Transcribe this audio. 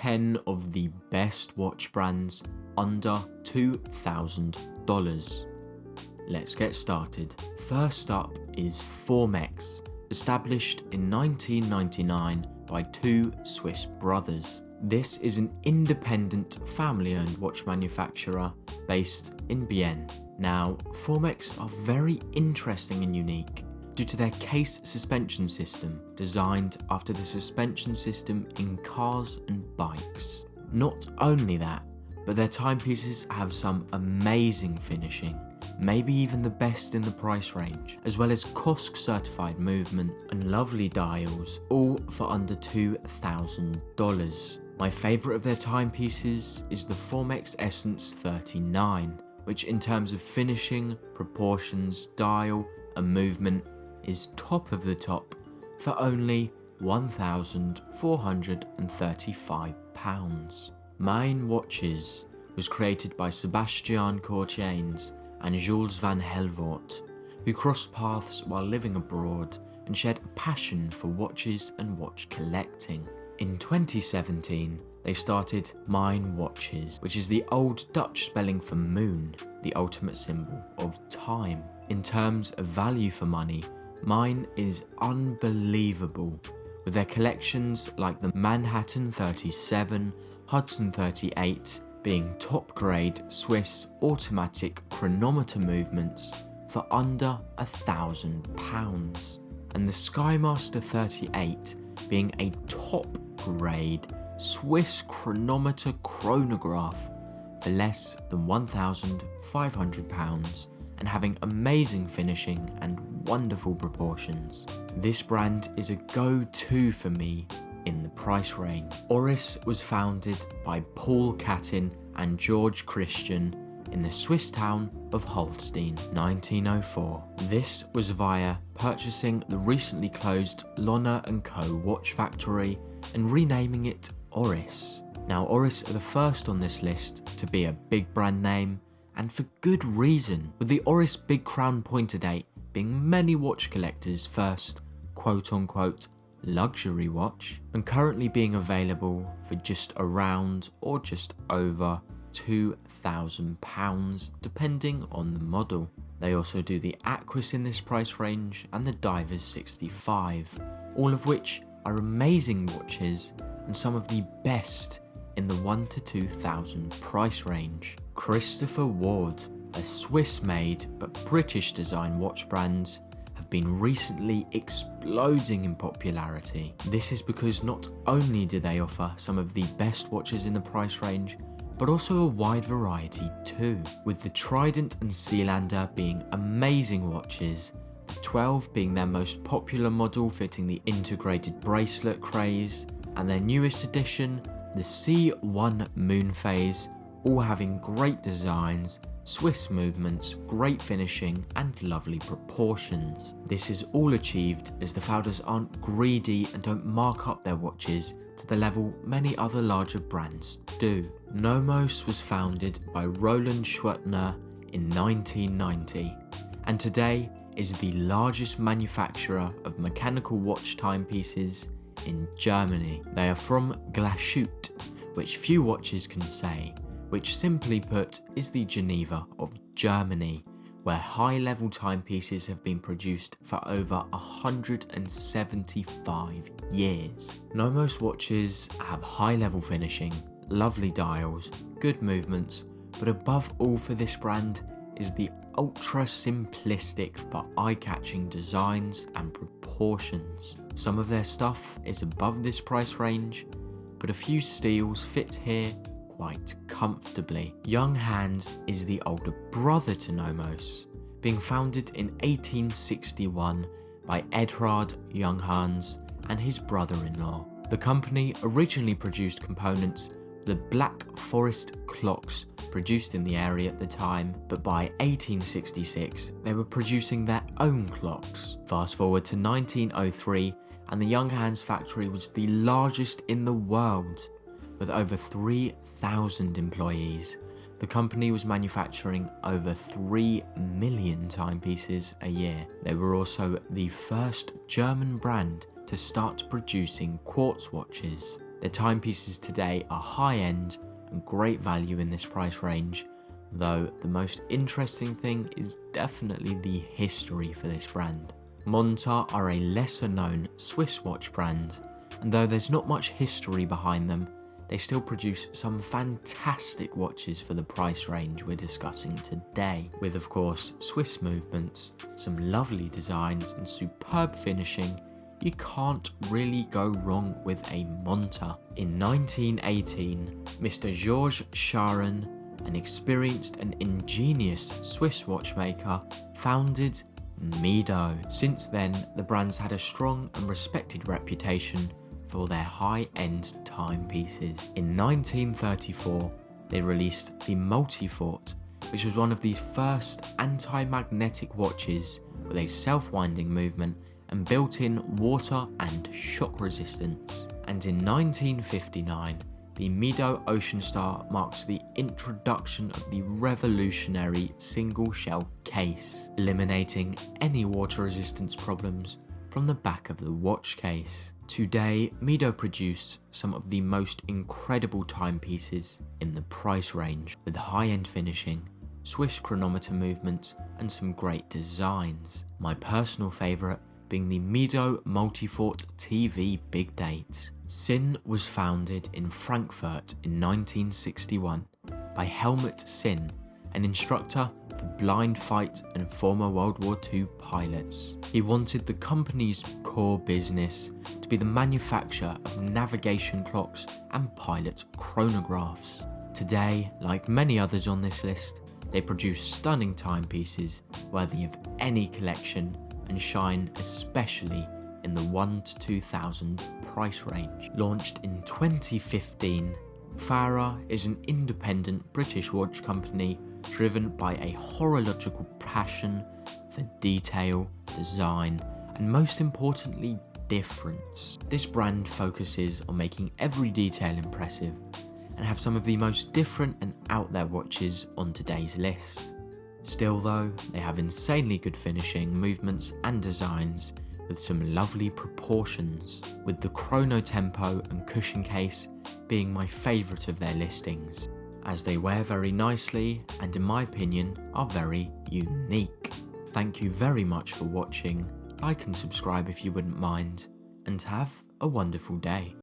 10 of the best watch brands under $2,000. Let's get started. First up is Formex, established in 1999 by two Swiss brothers. This is an independent family-owned watch manufacturer based in Maen. Now, Formex are very interesting and unique due to their case suspension system, designed after the suspension system in cars and bikes. Not only that, but their timepieces have some amazing finishing, maybe even the best in the price range, as well as COSC certified movement and lovely dials, all for under $2,000. My favourite of their timepieces is the Formex Essence 39, which in terms of finishing, proportions, dial and movement is top of the top for only £1,435. Maen watches was created by Sebastian Courchaines and Jules van Helvoort, who crossed paths while living abroad and shared a passion for watches and watch collecting. In 2017, they started Maen Watches, which is the old Dutch spelling for moon, the ultimate symbol of time. In terms of value for money, Maen is unbelievable, with their collections like the Manhattan 37, Hudson 38 being top grade Swiss automatic chronometer movements for under £1,000, and the Skymaster 38 being a top grade Swiss chronometer chronograph for less than £1,500 and having amazing finishing and wonderful proportions. This brand is a go-to for me in the price range. Oris was founded by Paul Catin and George Christian in the Swiss town of Holstein, 1904. This was via purchasing the recently closed Lona & Co watch factory and renaming it Oris. Now, Oris are the first on this list to be a big brand name, and for good reason, with the Oris Big Crown pointer date being many watch collectors' first quote-unquote luxury watch, and currently being available for just around or just over £2,000 depending on the model. They also do the Aquis in this price range and the Divers 65, all of which are amazing watches and some of the best in the £1,000 to £2,000 price range. Christopher Ward, a Swiss-made but British design watch brand, have been recently exploding in popularity. This is because not only do they offer some of the best watches in the price range, but also a wide variety too, with the Trident and Sealander being amazing watches, the 12 being their most popular model fitting the integrated bracelet craze, and their newest edition, the C1 Moonphase, all having great designs, Swiss movements, great finishing and lovely proportions. This is all achieved as the founders aren't greedy and don't mark up their watches to the level many other larger brands do. Nomos was founded by Roland Schwertner in 1990 and today is the largest manufacturer of mechanical watch timepieces in Germany. They are from Glashütte, which few watches can say, which simply put is the Geneva of Germany, where high-level timepieces have been produced for over 175 years. Nomos watches have high-level finishing, lovely dials, good movements, but above all for this brand is the ultra-simplistic but eye-catching designs and proportions. Some of their stuff is above this price range, but a few steals fit here quite comfortably. Junghans is the older brother to Nomos, being founded in 1861 by Edrad Junghans and his brother-in-law. The company originally produced components for the Black Forest clocks produced in the area at the time, but by 1866 they were producing their own clocks. Fast forward to 1903 and the Junghans factory was the largest in the world, with over 3,000 employees. The company was manufacturing over 3 million timepieces a year. They were also the first German brand to start producing quartz watches. Their timepieces today are high-end and great value in this price range, though the most interesting thing is definitely the history for this brand. Monta are a lesser known Swiss watch brand, and though there's not much history behind them, they still produce some fantastic watches for the price range we're discussing today, with of course Swiss movements, some lovely designs and superb finishing. You can't really go wrong with a Monta. In 1918, Mr. Georges Charon, an experienced and ingenious Swiss watchmaker, founded Mido. Since then, the brand's had a strong and respected reputation for their high-end timepieces. In 1934, they released the Multifort, which was one of the first anti-magnetic watches with a self-winding movement and built-in water and shock resistance. And in 1959, the Mido Ocean Star marks the introduction of the revolutionary single shell case, eliminating any water resistance problems from the back of the watch case. Today, Mido produce some of the most incredible timepieces in the price range, with high-end finishing, Swiss chronometer movements and some great designs. My personal favourite being the Mido Multifort TV Big Date. Sinn was founded in Frankfurt in 1961 by Helmut Sinn, an instructor for blind fight and former World War II pilots. He wanted the company's core business to be the manufacture of navigation clocks and pilot chronographs. Today, like many others on this list, they produce stunning timepieces worthy of any collection and shine especially in the 1 to 2,000 price range. Launched in 2015, Farah is an independent British watch company driven by a horological passion for detail, design, and most importantly, difference. This brand focuses on making every detail impressive and have some of the most different and out there watches on today's list. Still though, they have insanely good finishing, movements and designs with some lovely proportions, with the chrono tempo and cushion case being my favourite of their listings, as they wear very nicely and in my opinion are very unique. Thank you very much for watching, like and subscribe if you wouldn't mind, and have a wonderful day.